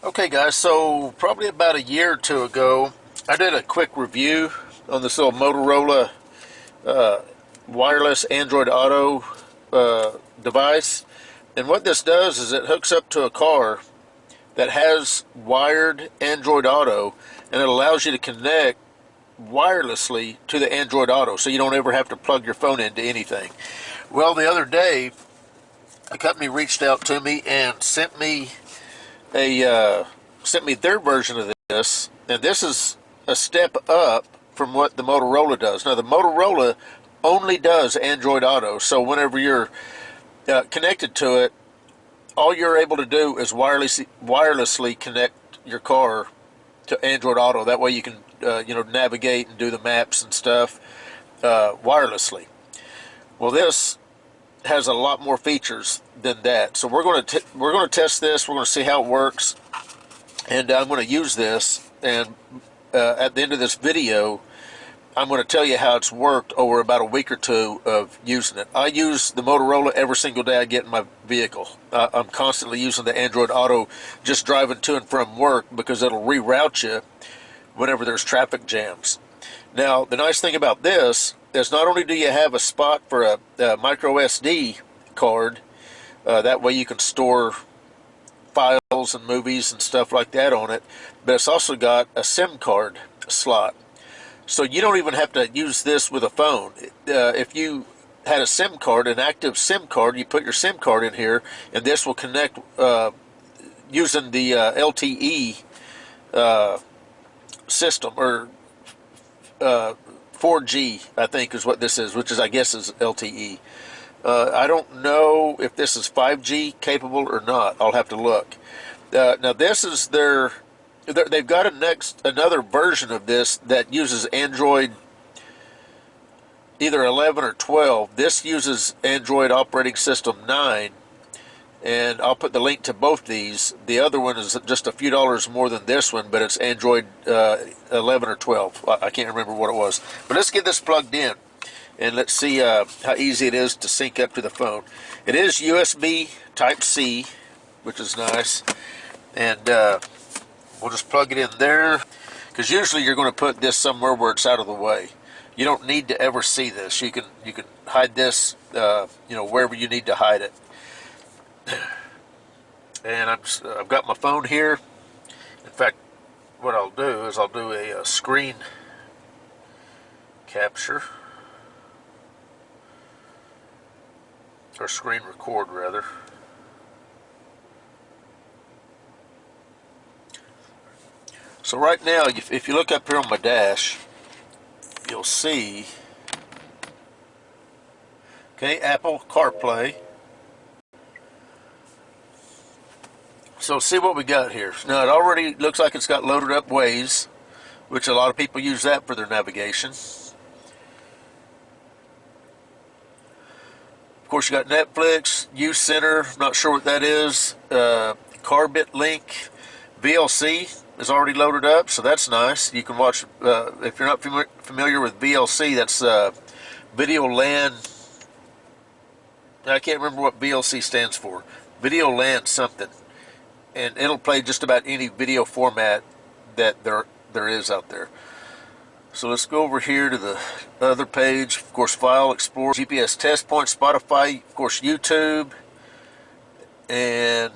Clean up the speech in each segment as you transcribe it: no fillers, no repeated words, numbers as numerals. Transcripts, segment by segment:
Okay, guys, so probably about a year or two ago, I did a quick review on this little Motorola uh, wireless Android Auto device. And what this does is it hooks up to a car that has wired Android Auto, and it allows you to connect wirelessly to the Android Auto so you don't ever have to plug your phone into anything. Well, the other day, a company reached out to me and a sent me their version of this, and this is a step up from what the Motorola does. Now, the Motorola only does Android Auto, so whenever you're connected to it, all you're able to do is wirelessly connect your car to Android Auto. That way you can navigate and do the maps and stuff wirelessly. Well, this has a lot more features than that. So we're going to test this. We're going to see how it works, and I'm going to use this. And at the end of this video, I'm going to tell you how it's worked over about a week or two of using it. I use the Motorola every single day I get in my vehicle. I'm constantly using the Android Auto just driving to and from work because it'll reroute you whenever there's traffic jams. Now, the nice thing about this is not only do you have a spot for a micro SD card, that way you can store files and movies and stuff like that on it, but it's also got a SIM card slot. So you don't even have to use this with a phone. If you had a SIM card, an active SIM card, you put your SIM card in here, and this will connect using the LTE system, or 4G, I think is what this is, which is, I guess, is LTE. I don't know if this is 5G capable or not. I'll have to look. Now, this is they've got another version of this that uses Android either 11 or 12. This uses Android operating system 9, and I'll put the link to both these. The other one is just a few dollars more than this one, but it's Android 11 or 12. I can't remember what it was. But let's get this plugged in, and let's see how easy it is to sync up to the phone. It is USB Type-C, which is nice, and we'll just plug it in there, because usually you're going to put this somewhere where it's out of the way. You don't need to ever see this. You can hide this, wherever you need to hide it. And I've got my phone here. In fact, what I'll do is I'll do a screen capture, or screen record rather. So right now, if you look up here on my dash, you'll see, okay, Apple CarPlay. So see what we got here. Now, it already looks like it's got loaded up Waze, which a lot of people use that for their navigation. Of course, you got Netflix, uCenter, not sure what that is, Carbit Link, VLC is already loaded up, so that's nice. You can watch, if you're not familiar with VLC, that's Video LAN. I can't remember what VLC stands for. Video LAN something. And it'll play just about any video format that there is out there. So let's go over here to the other page. Of course, File Explorer, GPS Test Point, Spotify, of course, YouTube, and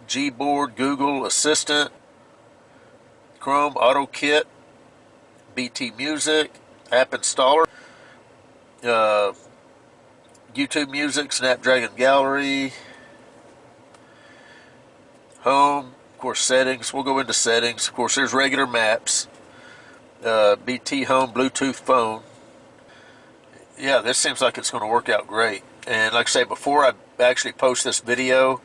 Gboard, Google Assistant, Chrome AutoKit, BT Music, App Installer, YouTube Music, Snapdragon Gallery, Home, of course, Settings. We'll go into Settings. Of course, there's regular maps, BT Home, Bluetooth phone. Yeah, this seems like it's going to work out great. And like I say, before I actually post this video,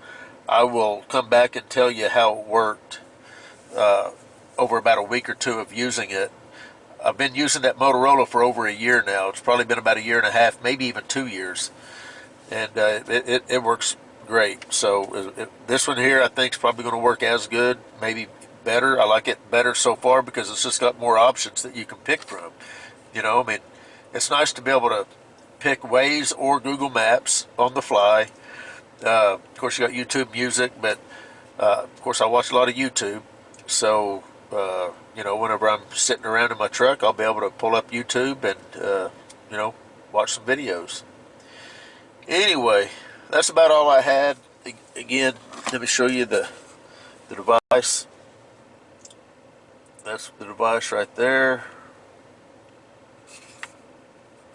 I will come back and tell you how it worked over about a week or two of using it. I've been using that Motorola for over a year now. It's probably been about a year and a half, maybe even 2 years. And it works great. So this one here, I think, is probably going to work as good, maybe better. I like it better so far because it's just got more options that you can pick from. I mean, it's nice to be able to pick Waze or Google Maps on the fly. Of course, you got YouTube Music, but Of course, I watch a lot of YouTube, so whenever I'm sitting around in my truck, I'll be able to pull up YouTube and watch some videos. Anyway, that's about all I had. Again, let me show you the device. That's the device right there.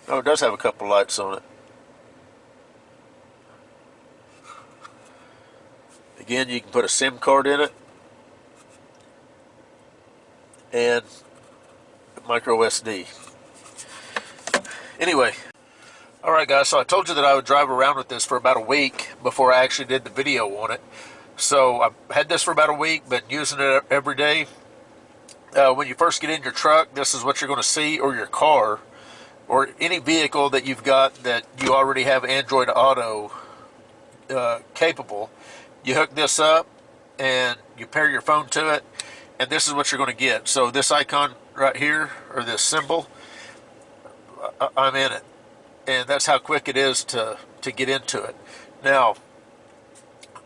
Oh, it does have a couple lights on it. Again, you can put a SIM card in it and micro SD. Anyway, alright guys, so I told you that I would drive around with this for about a week before I actually did the video on it. So I had this for about a week, been using it every day. When you first get in your truck, this is what you're going to see, or your car, or any vehicle that you've got that you already have Android Auto capable. You hook this up and you pair your phone to it, and this is what you're going to get. So this icon right here, or this symbol, I'm in it, and that's how quick it is to get into it. Now,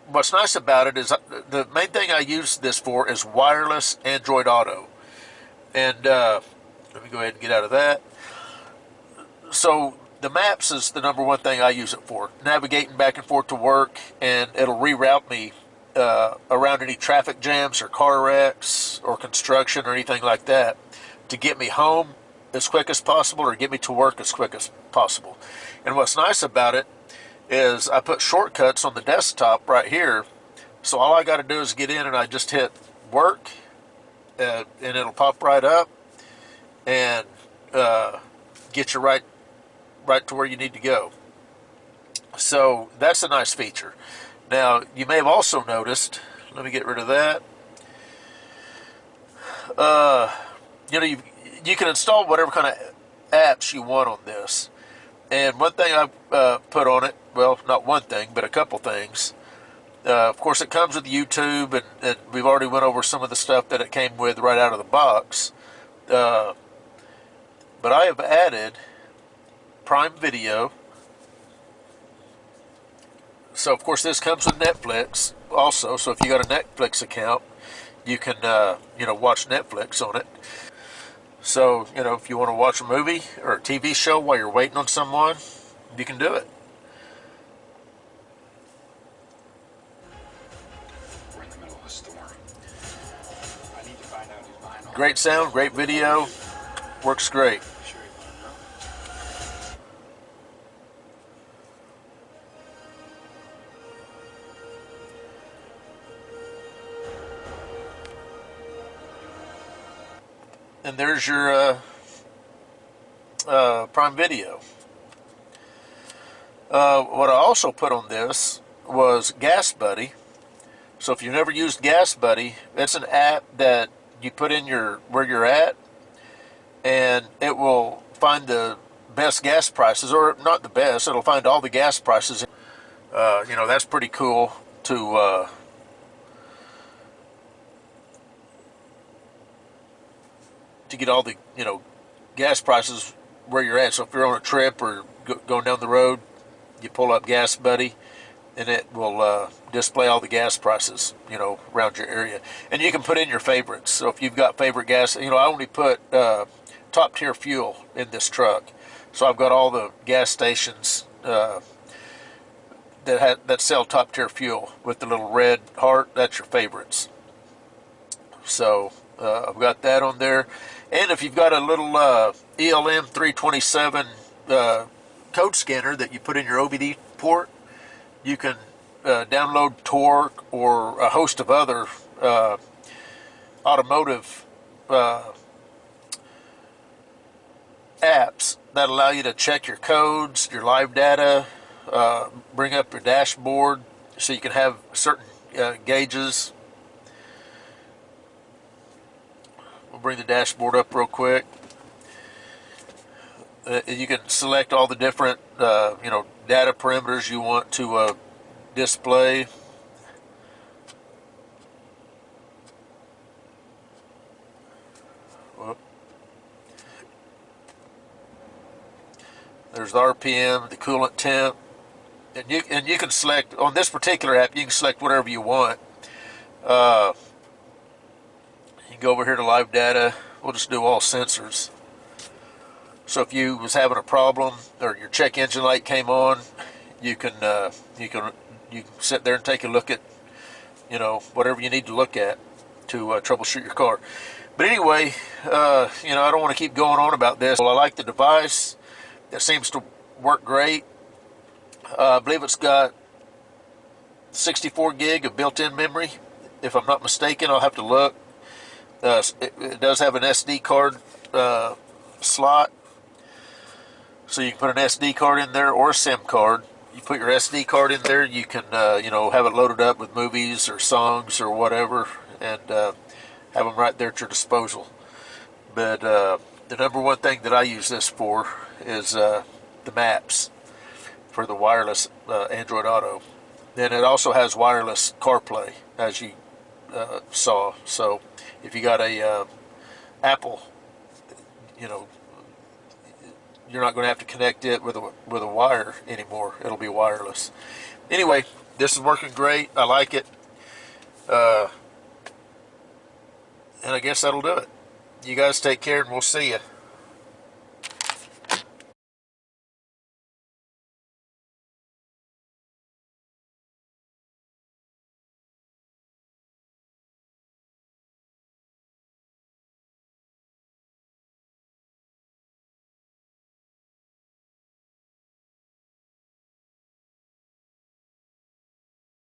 what's nice about it is the main thing I use this for is wireless Android Auto. And let me go ahead and get out of that. So the maps is the #1 thing I use it for, navigating back and forth to work, and it'll reroute me around any traffic jams or car wrecks or construction or anything like that to get me home as quick as possible or get me to work as quick as possible. And what's nice about it is I put shortcuts on the desktop right here, so all I got to do is get in and I just hit work, and it'll pop right up and get you right to where you need to go. So that's a nice feature. Now, you may have also noticed, let me get rid of that. You can install whatever kind of apps you want on this. And one thing I put on it, well, not one thing, but a couple things. Of course, it comes with YouTube, and we've already went over some of the stuff that it came with right out of the box. But I have added Prime Video. So, of course, this comes with Netflix also. So if you got a Netflix account, you can, watch Netflix on it. So, if you want to watch a movie or a TV show while you're waiting on someone, you can do it. We're in the middle of a storm. I need to find out who's behind all Great sound, great video, works great. Sure you want to know? And there's your Prime Video. What I also put on this was Gas Buddy. So if you've never used Gas Buddy, it's an app that you put in where you're at, and it will find the best gas prices, or not the best, it'll find all the gas prices. That's pretty cool to get all the gas prices where you're at. So if you're on a trip or going down the road, you pull up Gas Buddy, and it will display all the gas prices around your area. And you can put in your favorites. So if you've got favorite gas, I only put top tier fuel in this truck, so I've got all the gas stations that sell top tier fuel with the little red heart. That's your favorites. So I've got that on there. And if you've got a little ELM 327 code scanner that you put in your OBD port, you can download Torque or a host of other automotive apps that allow you to check your codes, your live data, bring up your dashboard so you can have certain gauges. We'll bring the dashboard up real quick. You can select all the different data parameters you want to display. Whoop. There's the RPM, the coolant temp, and you can select on this particular app. You can select whatever you want. You can go over here to live data. We'll just do all sensors. So if you was having a problem or your check engine light came on, you can sit there and take a look at, whatever you need to look at to troubleshoot your car. But anyway, I don't want to keep going on about this. Well, I like the device. It seems to work great. I believe it's got 64 gig of built-in memory. If I'm not mistaken, I'll have to look. It does have an SD card slot. So you can put an SD card in there or a SIM card. You put your SD card in there, you can, have it loaded up with movies or songs or whatever, and have them right there at your disposal. But the number one thing that I use this for is the maps for the wireless Android Auto. Then it also has wireless CarPlay, as you saw. So if you got a Apple, you're not going to have to connect it with a wire anymore. It'll be wireless. Anyway, this is working great. I like it. And I guess that'll do it. You guys take care, and we'll see you.